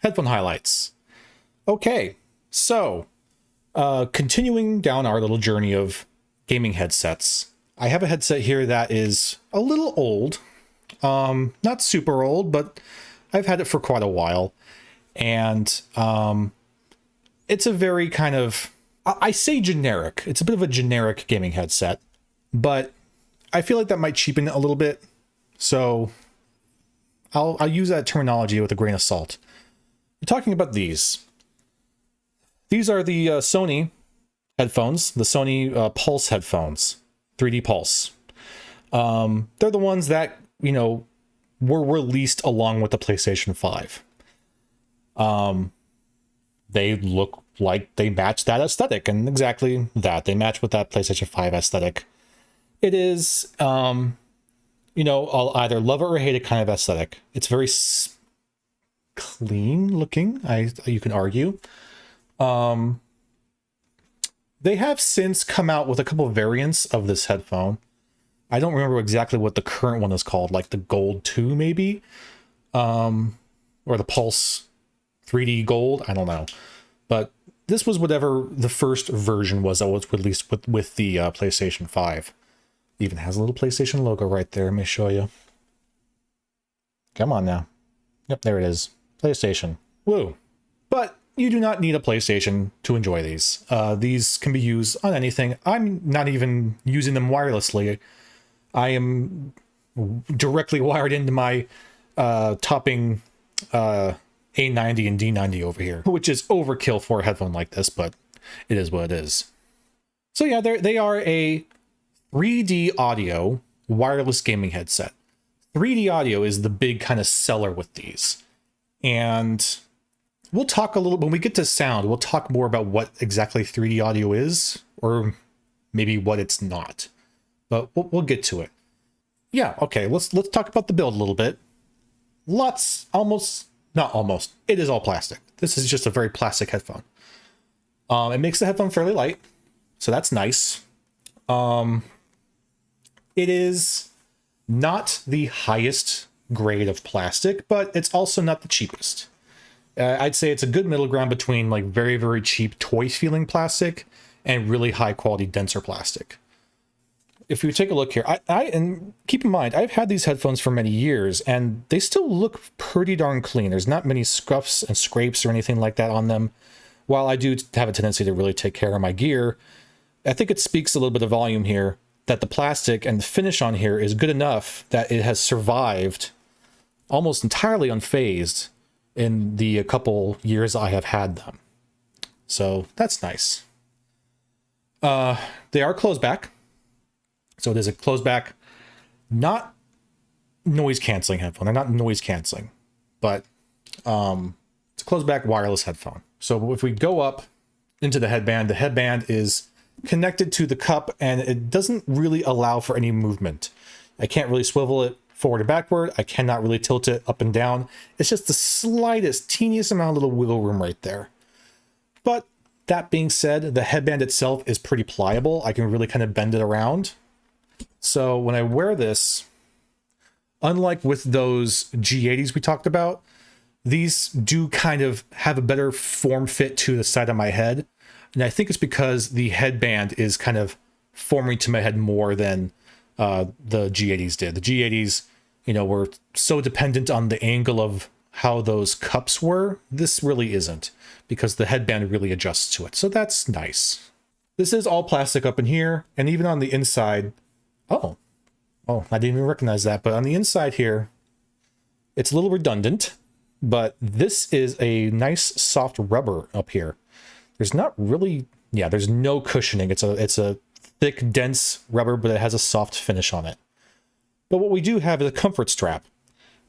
Headphone highlights. Okay, so continuing down our little journey of gaming headsets, I have a headset here that is a little old. Not super old, but I've had it for quite a while. And it's a very kind of, I say generic. It's a bit of a generic gaming headset, but I feel like that might cheapen it a little bit. So I'll use that terminology with a grain of salt. We're talking about these. These are the Sony headphones, the Sony Pulse headphones, 3D Pulse. They're the ones that, you know, were released along with the PlayStation 5. They look like they match that aesthetic, and exactly that. They match with that PlayStation 5 aesthetic. It is, you know, I'll either love it or hate it kind of aesthetic. It's very clean looking, you can argue. They have since come out with a couple of variants of this headphone. I don't remember exactly what the current one is called, like the Gold 2 maybe, or the Pulse 3D Gold. I don't know, but this was whatever the first version was that was released with the PlayStation 5. Even has a little PlayStation logo right there. Let me show you. Come on now. Yep, there it is. PlayStation. Woo. But you do not need a PlayStation to enjoy these. These can be used on anything. I'm not even using them wirelessly. I am directly wired into my topping A90 and D90 over here, which is overkill for a headphone like this, but it is what it is. So yeah, they are a 3D audio wireless gaming headset. 3D audio is the big kind of seller with these. And we'll talk a little, when we get to sound, we'll talk more about what exactly 3D audio is, or maybe what it's not. But we'll get to it. Yeah, okay, let's talk about the build a little bit. Not almost, it is all plastic. This is just a very plastic headphone. It makes the headphone fairly light, so that's nice. It is not the highest grade of plastic, but it's also not the cheapest. I'd say it's a good middle ground between like very, very cheap toy feeling plastic and really high quality denser plastic. If you take a look here, and keep in mind, I've had these headphones for many years and they still look pretty darn clean. There's not many scuffs and scrapes or anything like that on them. While I do have a tendency to really take care of my gear, I think it speaks a little bit of volume here that the plastic and the finish on here is good enough that it has survived almost entirely unfazed in the couple years I have had them. So that's nice. They are closed back. So it is a closed back, not noise canceling headphone. They're not noise canceling, but it's a closed back wireless headphone. So if we go up into the headband is connected to the cup and it doesn't really allow for any movement. I can't really swivel it forward or backward. I cannot really tilt it up and down. It's just the slightest, teeniest amount of little wiggle room right there. But that being said, the headband itself is pretty pliable. I can really kind of bend it around. So when I wear this, unlike with those G80s we talked about, these do kind of have a better form fit to the side of my head. And I think it's because the headband is kind of forming to my head more than the G80s did. The G80s, you know, were so dependent on the angle of how those cups were. This really isn't, because the headband really adjusts to it. So that's nice. This is all plastic up in here, and even on the inside. Oh, I didn't even recognize that. But on the inside here, it's a little redundant, but this is a nice soft rubber up here. There's not really, there's no cushioning. It's a thick, dense rubber, but it has a soft finish on it. But what we do have is a comfort strap.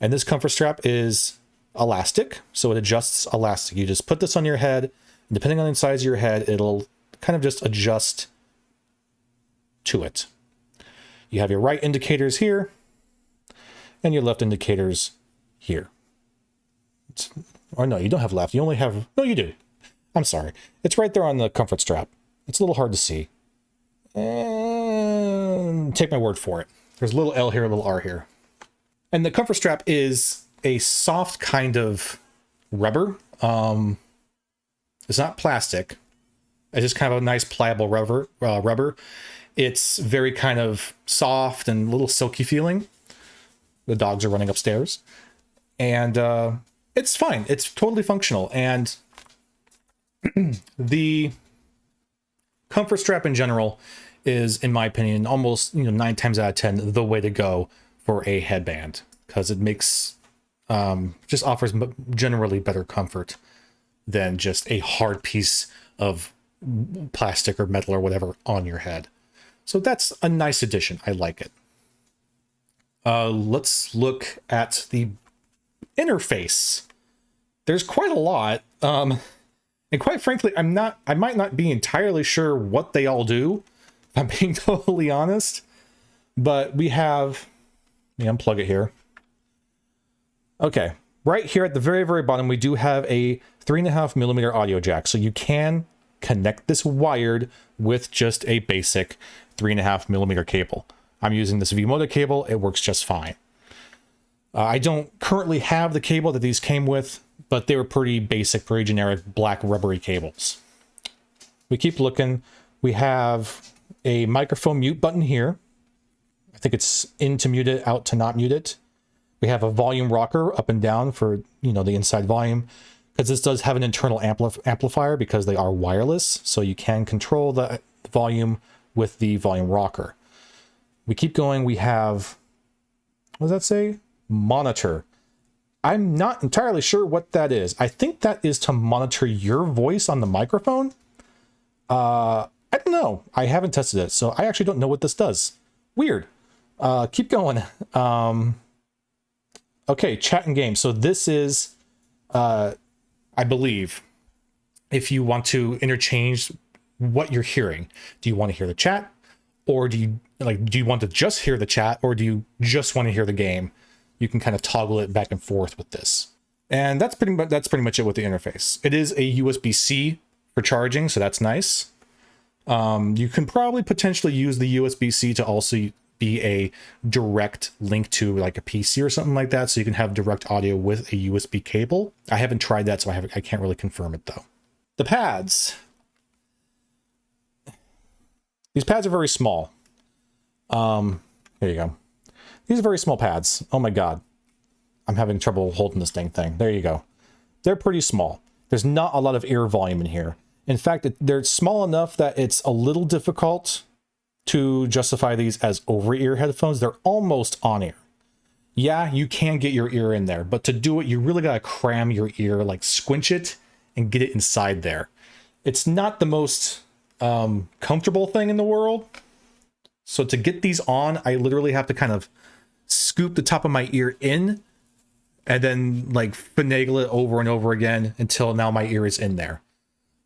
And this comfort strap is elastic, so it adjusts elastic. You just put this on your head, and depending on the size of your head, it'll kind of just adjust to it. You have your right indicators here, and your left indicators here. Or no, you don't have left. You only have, no, you do. I'm sorry. It's right there on the comfort strap. It's a little hard to see. And take my word for it. There's a little L here, a little R here. And the comfort strap is a soft kind of rubber. It's not plastic. It's just kind of a nice pliable rubber. It's very kind of soft and a little silky feeling. The dogs are running upstairs. And it's fine. It's totally functional. And the comfort strap in general is, in my opinion, almost 9 times out of 10 the way to go for a headband, because it makes just offers generally better comfort than just a hard piece of plastic or metal or whatever on your head. So that's a nice addition. I like it. Let's look at the interface. There's quite a lot. And quite frankly, I might not be entirely sure what they all do, if I'm being totally honest. But we have, let me unplug it here. Okay, right here at the very, very bottom, we do have a 3.5mm audio jack. So you can connect this wired with just a basic 3.5mm cable. I'm using this V-Moto cable. It works just fine. I don't currently have the cable that these came with, but they were pretty basic, pretty generic black rubbery cables. We keep looking. We have a microphone mute button here. I think it's in to mute it, out to not mute it. We have a volume rocker up and down for, the inside volume, because this does have an internal amplifier because they are wireless. So you can control the volume with the volume rocker. We keep going. We have, what does that say? Monitor. I'm not entirely sure what that is. I think that is to monitor your voice on the microphone. I don't know. I haven't tested it, so I actually don't know what this does. Weird. Keep going. Okay, chat and game. So this is, I believe, if you want to interchange what you're hearing. Do you want to hear the chat, or do you want to just hear the chat, or do you just want to hear the game? You can kind of toggle it back and forth with this. And that's pretty much it with the interface. It is a USB-C for charging, so that's nice. You can probably potentially use the USB-C to also be a direct link to like a PC or something like that, so you can have direct audio with a USB cable. I haven't tried that, so I can't really confirm it though. The pads. These pads are very small. Here you go. These are very small pads. Oh my god. I'm having trouble holding this dang thing. There you go. They're pretty small. There's not a lot of ear volume in here. In fact, they're small enough that it's a little difficult to justify these as over-ear headphones. They're almost on-ear. Yeah, you can get your ear in there, but to do it, you really gotta cram your ear, like squinch it and get it inside there. It's not the most comfortable thing in the world. So to get these on, I literally have to kind of scoop the top of my ear in and then like finagle it over and over again until now my ear is in there.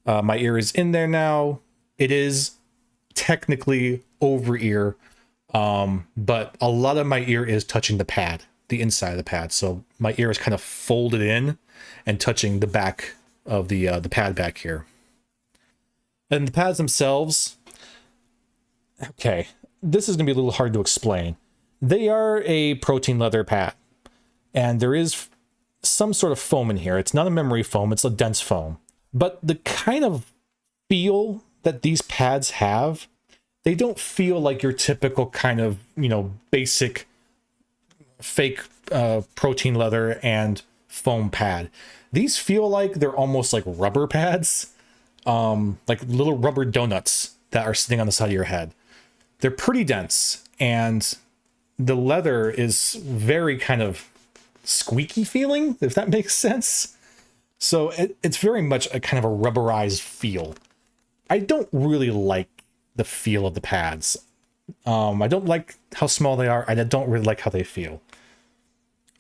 My ear is in there now. It is technically over ear, but a lot of my ear is touching the pad, the inside of the pad. So my ear is kind of folded in and touching the back of the pad back here. And the pads themselves, okay, this is gonna be a little hard to explain. They are a protein leather pad, and there is some sort of foam in here. It's not a memory foam, it's a dense foam. But the kind of feel that these pads have, they don't feel like your typical kind of, basic fake protein leather and foam pad. These feel like they're almost like rubber pads, like little rubber donuts that are sitting on the side of your head. They're pretty dense, and the leather is very kind of squeaky feeling, if that makes sense. So it's very much a kind of a rubberized feel. I don't really like the feel of the pads. I don't like how small they are, and I don't really like how they feel.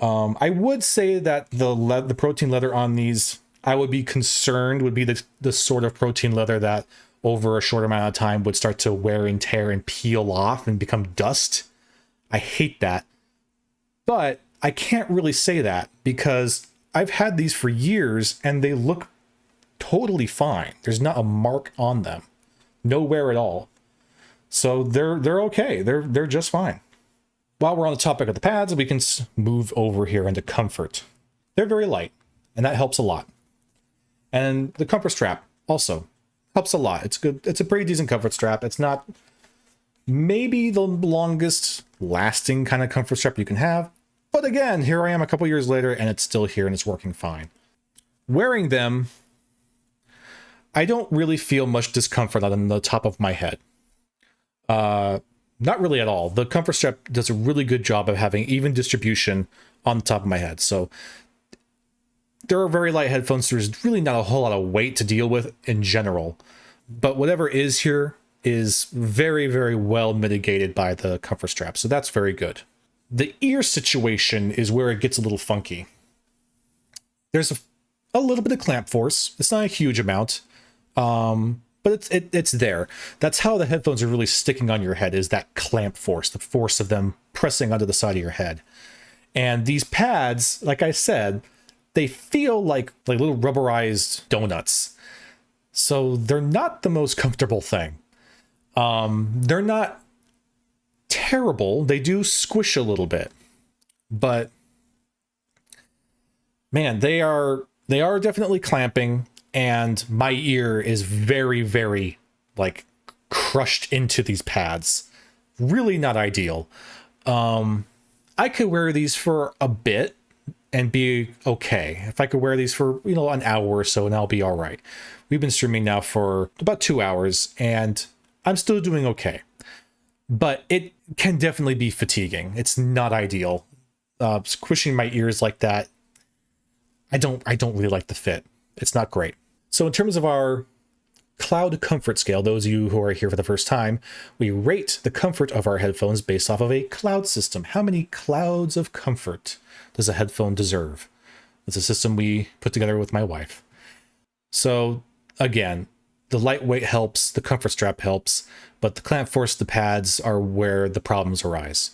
I would say that the protein leather on these, I would be concerned would be the sort of protein leather that over a short amount of time would start to wear and tear and peel off and become dust. I hate that. But I can't really say that because I've had these for years and they look totally fine. There's not a mark on them. No wear at all. So they're okay. They're just fine. While we're on the topic of the pads, we can move over here into comfort. They're very light. and that helps a lot. And the comfort strap also helps a lot. It's good. It's a pretty decent comfort strap. It's not maybe the longest lasting kind of comfort strap you can have, but again, here I am a couple years later and it's still here and it's working fine. Wearing them, I don't really feel much discomfort on the top of my head. Not really at all. The comfort strap does a really good job of having even distribution on the top of my head. So there are very light headphones. So there's really not a whole lot of weight to deal with in general, but whatever is here is very, very well mitigated by the comfort strap. So that's very good. The ear situation is where it gets a little funky. There's a little bit of clamp force. It's not a huge amount. But it's there. That's how the headphones are really sticking on your head, is that clamp force, the force of them pressing onto the side of your head. And these pads, like I said, they feel like little rubberized donuts. So they're not the most comfortable thing. They're not terrible. They do squish a little bit, but man, they are definitely clamping. And my ear is very, very like crushed into these pads. Really not ideal. I could wear these for a bit and be okay. If I could wear these for, an hour or so, and I'll be all right. We've been streaming now for about 2 hours and I'm still doing okay. But it can definitely be fatiguing. It's not ideal. Squishing my ears like that, I don't really like the fit. It's not great. So in terms of our cloud comfort scale, those of you who are here for the first time, we rate the comfort of our headphones based off of a cloud system. How many clouds of comfort does a headphone deserve? It's a system we put together with my wife. So again, the lightweight helps, the comfort strap helps, but the clamp force, the pads are where the problems arise.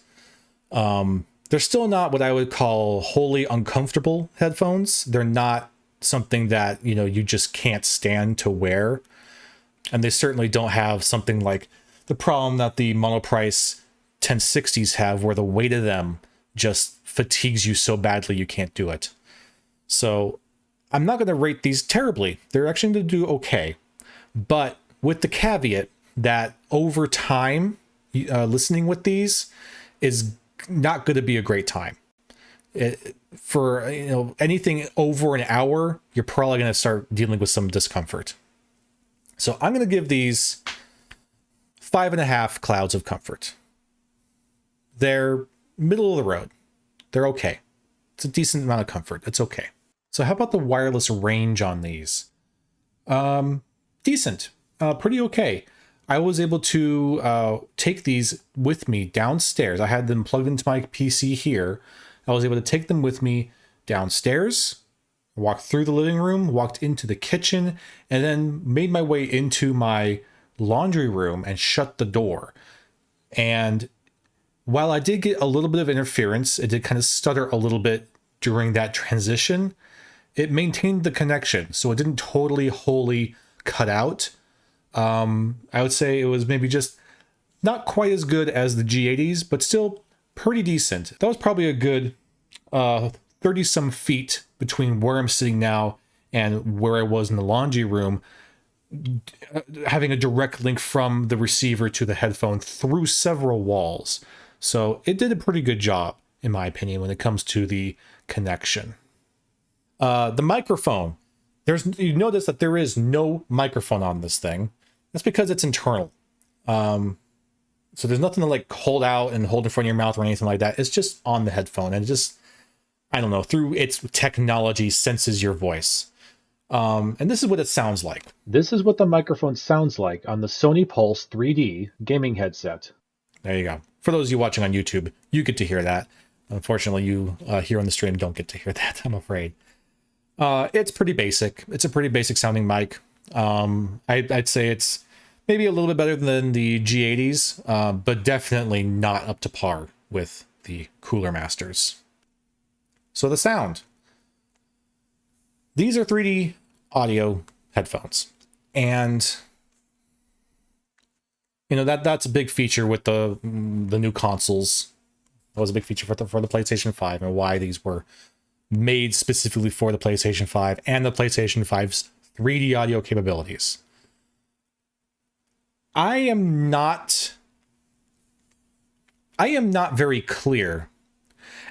They're still not what I would call wholly uncomfortable headphones. They're not something that you just can't stand to wear, and they certainly don't have something like the problem that the monoprice 1060s have, where the weight of them just fatigues you so badly you can't do it. So I'm not going to rate these terribly. They're actually going to do okay, but with the caveat that over time listening with these is not going to be a great time. For anything over an hour, you're probably going to start dealing with some discomfort. So I'm going to give these 5.5 clouds of comfort. They're middle of the road. They're okay. It's a decent amount of comfort. It's okay. So how about the wireless range on these? Decent. Pretty okay. I was able to take these with me downstairs. I had them plugged into my PC here. I was able to take them with me downstairs, walked through the living room, walked into the kitchen, and then made my way into my laundry room and shut the door. And while I did get a little bit of interference, it did kind of stutter a little bit during that transition, it maintained the connection. So it didn't totally wholly cut out. I would say it was maybe just not quite as good as the G80s, but still pretty decent. That was probably a good 30 some feet between where I'm sitting now and where I was in the laundry room, having a direct link from the receiver to the headphone through several walls. So it did a pretty good job, in my opinion, when it comes to the connection. The microphone, you notice that there is no microphone on this thing. That's because it's internal. So there's nothing to like hold out and hold in front of your mouth or anything like that. It's just on the headphone, and it just, I don't know, through its technology senses your voice. And this is what it sounds like. This is what the microphone sounds like on the Sony Pulse 3D gaming headset. There you go. For those of you watching on YouTube, you get to hear that. Unfortunately, you here on the stream don't get to hear that, I'm afraid. It's pretty basic. It's a pretty basic sounding mic. I'd say it's maybe a little bit better than the G80s, but definitely not up to par with the Cooler Masters. So the sound. These are 3D audio headphones. And that's a big feature with the new consoles. That was a big feature for the PlayStation 5 and why these were made specifically for the PlayStation 5 and the PlayStation 5's 3D audio capabilities. I am not very clear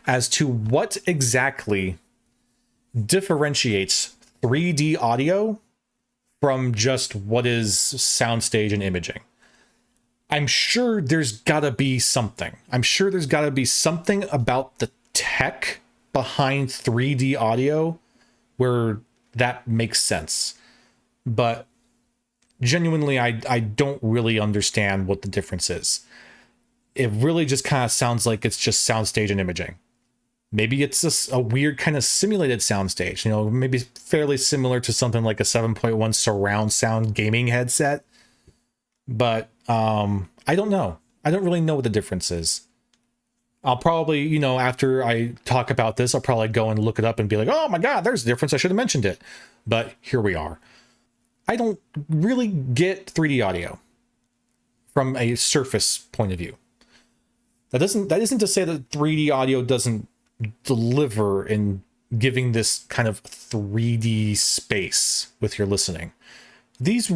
as to what exactly differentiates 3D audio from just what is soundstage and imaging. I'm sure there's gotta be something. I'm sure there's gotta be something about the tech behind 3D audio where that makes sense. But genuinely, I don't really understand what the difference is. It really just kind of sounds like it's just soundstage and imaging. Maybe it's just a weird kind of simulated soundstage, maybe fairly similar to something like a 7.1 surround sound gaming headset. But I don't know. I don't really know what the difference is. I'll probably, after I talk about this, I'll probably go and look it up and be like, oh my God, there's a difference. I should have mentioned it. But here we are. I don't really get 3D audio from a surface point of view. That isn't to say that 3D audio doesn't deliver in giving this kind of 3D space with your listening. These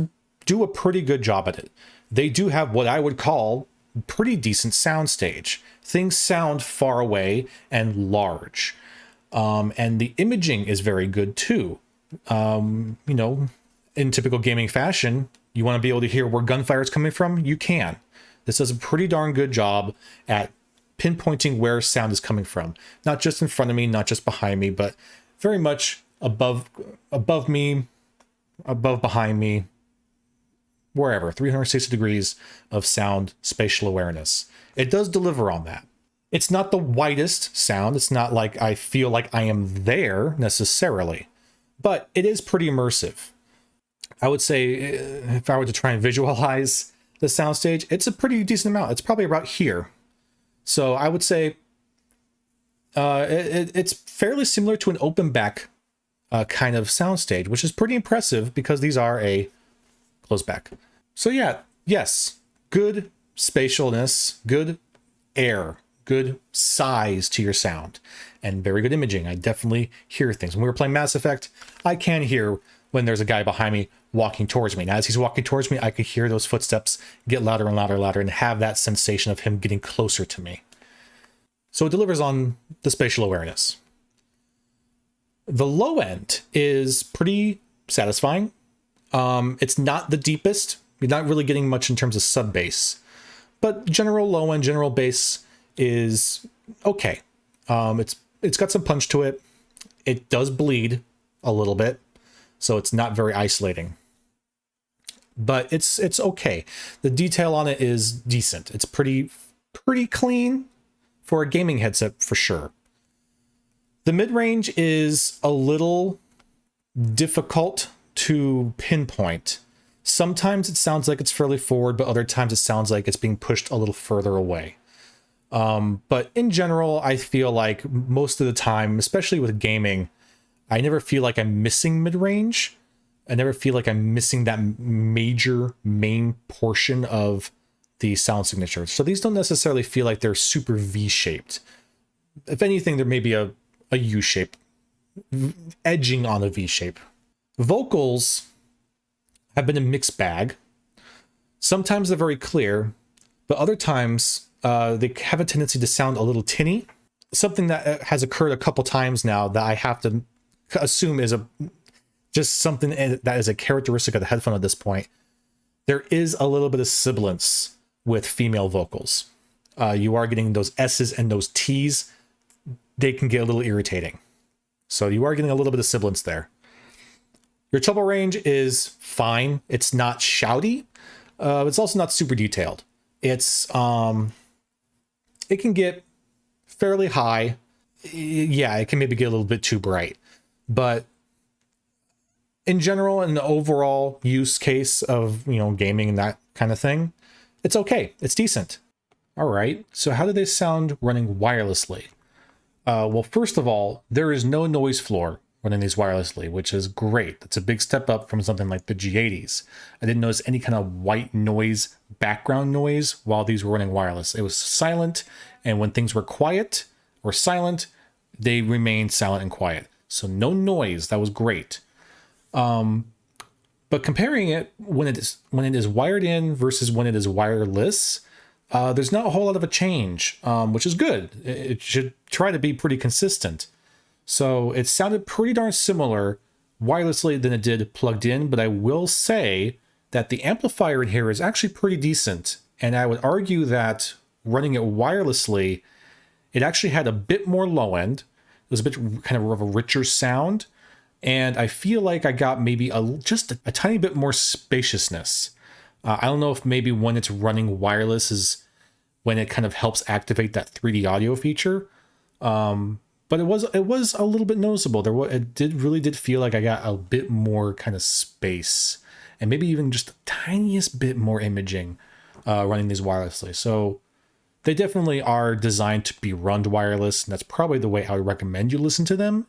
do a pretty good job at it. They do have what I would call pretty decent soundstage. Things sound far away and large. And the imaging is very good too. In typical gaming fashion, you want to be able to hear where gunfire is coming from? You can. This does a pretty darn good job at pinpointing where sound is coming from. Not just in front of me, not just behind me, but very much above me, above behind me, wherever. 360 degrees of sound spatial awareness. It does deliver on that. It's not the widest sound. It's not like I feel like I am there necessarily, but it is pretty immersive. I would say if I were to try and visualize the soundstage, it's a pretty decent amount. It's probably about here. So I would say it's fairly similar to an open back kind of soundstage, which is pretty impressive because these are a closed back. So yeah, yes, good spatialness, good air, good size to your sound, and very good imaging. I definitely hear things. When we were playing Mass Effect, I can hear when there's a guy behind me walking towards me. And as he's walking towards me, I could hear those footsteps get louder and louder and louder and have that sensation of him getting closer to me. So it delivers on the spatial awareness. The low end is pretty satisfying. It's not the deepest. You're not really getting much in terms of sub bass, but general low end, general bass is okay. It's got some punch to it. It does bleed a little bit, so it's not very isolating, but it's okay. The detail on it is decent. It's pretty clean for a gaming headset for sure. The mid-range is a little difficult to pinpoint. Sometimes it sounds like it's fairly forward, but other times it sounds like it's being pushed a little further away. But in general, I feel like most of the time, especially with gaming, I never feel like I'm missing mid-range. I never feel like I'm missing that major main portion of the sound signature. So these don't necessarily feel like they're super V-shaped. If anything, there may be a U-shape, edging on a V-shape. Vocals have been a mixed bag. Sometimes they're very clear, but other times they have a tendency to sound a little tinny. Something that has occurred a couple times now that I have to assume is just something that is a characteristic of the headphone at this point. There is a little bit of sibilance with female vocals. You are getting those S's and those T's. They can get a little irritating. So you are getting a little bit of sibilance there. Your treble range is fine. It's not shouty. It's also not super detailed. It can get fairly high. Yeah, it can maybe get a little bit too bright. But in general, in the overall use case of, gaming and that kind of thing, it's okay. It's decent. All right. So how do they sound running wirelessly? Well, first of all, there is no noise floor running these wirelessly, which is great. That's a big step up from something like the G80s. I didn't notice any kind of white noise, background noise while these were running wireless. It was silent, and when things were quiet or silent, they remained silent and quiet. So no noise. That was great. But comparing it when it is wired in versus when it is wireless, there's not a whole lot of a change, which is good. It should try to be pretty consistent. So it sounded pretty darn similar wirelessly than it did plugged in, but I will say that the amplifier in here is actually pretty decent. And I would argue that running it wirelessly, it actually had a bit more low end. It was a bit kind of a richer sound. And I feel like I got maybe just a tiny bit more spaciousness. I don't know if maybe when it's running wireless is when it kind of helps activate that 3D audio feature. But it was a little bit noticeable. It really did feel like I got a bit more kind of space, and maybe even just the tiniest bit more imaging running these wirelessly. So they definitely are designed to be run wireless, and that's probably the way I would recommend you listen to them.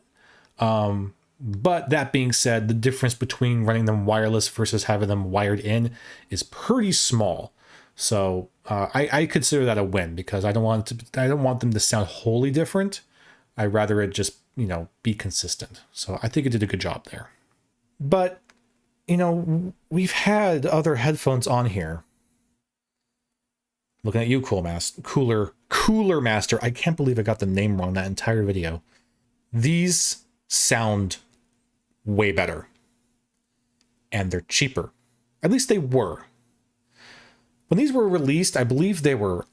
But that being said, the difference between running them wireless versus having them wired in is pretty small. So I consider that a win, because I don't want them to sound wholly different. I'd rather it just, be consistent. So I think it did a good job there. But, we've had other headphones on here. Looking at you, Cooler Master. I can't believe I got the name wrong that entire video. These sound way better. And they're cheaper. At least they were. When these were released, I believe they were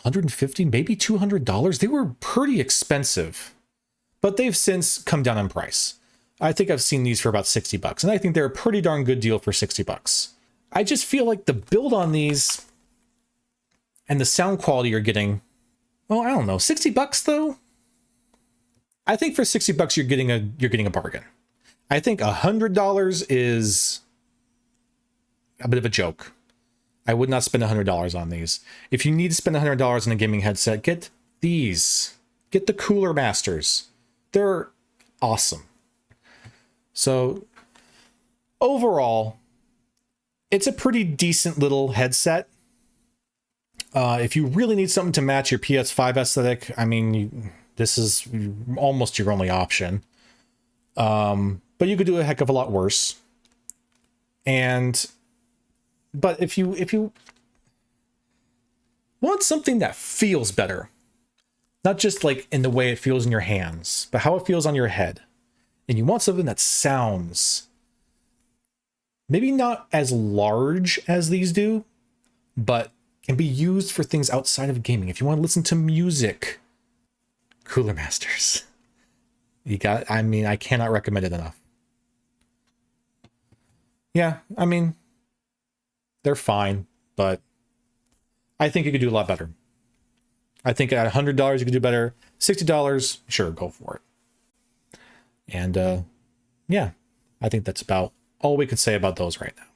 $150, maybe $200. They were pretty expensive. But they've since come down in price. I think I've seen these for about $60, and I think they're a pretty darn good deal for $60. I just feel like the build on these and the sound quality you're getting, well, I don't know, $60 though? I think for $60 you're getting a bargain. I think $100 is a bit of a joke. I would not spend $100 on these. If you need to spend $100 on a gaming headset, get these. Get the Cooler Masters. They're awesome. So overall, it's a pretty decent little headset. If you really need something to match your PS5 aesthetic, I mean, this is almost your only option. But you could do a heck of a lot worse. But if you want something that feels better, not just like in the way it feels in your hands, but how it feels on your head, and you want something that sounds maybe not as large as these do, but can be used for things outside of gaming. If you want to listen to music, Cooler Masters. I cannot recommend it enough. Yeah, I mean, they're fine, but I think you could do a lot better. I think at $100 you could do better. $60, sure, go for it. And yeah, I think that's about all we could say about those right now.